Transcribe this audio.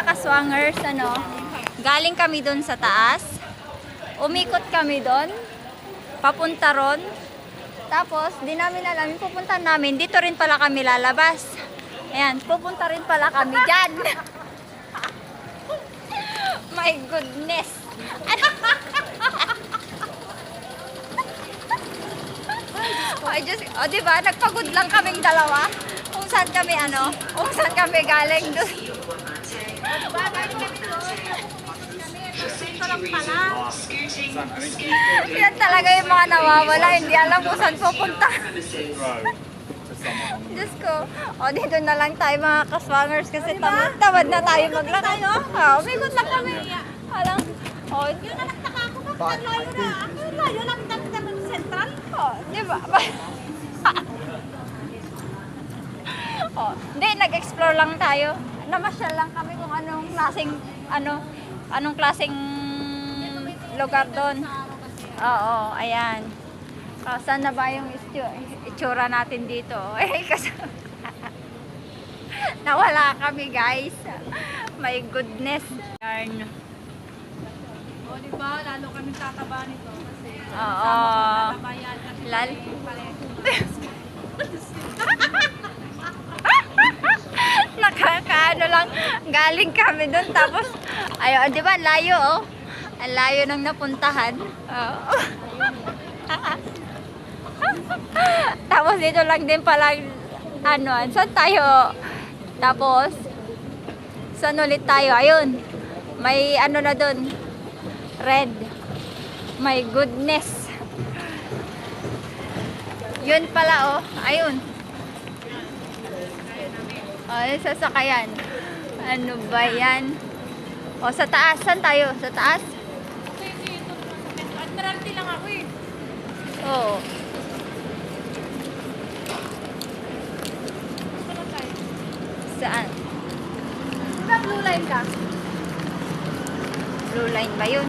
kaswangers, galing kami doon sa taas. Umikot kami doon. Papunta ron. Tapos, di namin alam, yung pupunta namin, dito rin pala kami lalabas. Ayan, pupunta rin pala kami dyan. My goodness. Ay, Diyos, diba, nagpagod lang kaming dalawa. Kung saan kami galing doon. Yan talaga yung mga nawawala, hindi alam kung saan pupunta. Diyos ko. Dito na lang tayo mga kaswangers kasi tamad na tayo maglakay, no? Umikot lang kami. Alam, yun na nagtaka ako. Bakit layo na? Layo lang namin central. Diba? Hindi, nag-explore lang tayo. Namasyal lang kami kung anong klaseng lugar doon. Oo, ayan. Saan na ba yung itsura natin dito? Kasi nawala kami, guys. My goodness. Diba? Lalo kami tataba nito kasi tatabayan at nakakaano lang, galing kami doon tapos di ba layo, ang layo ng napuntahan. Tapos dito lang din pala saan tayo, tapos saan ulit tayo, ayun may na doon, red. My goodness, yun pala ayun. Yung sasakayan. Ano ba yan? Sa taas. Saan tayo? Sa taas? Admiralty lang ako eh. Oo. Saan? Diba blue line ka? Blue line ba yun?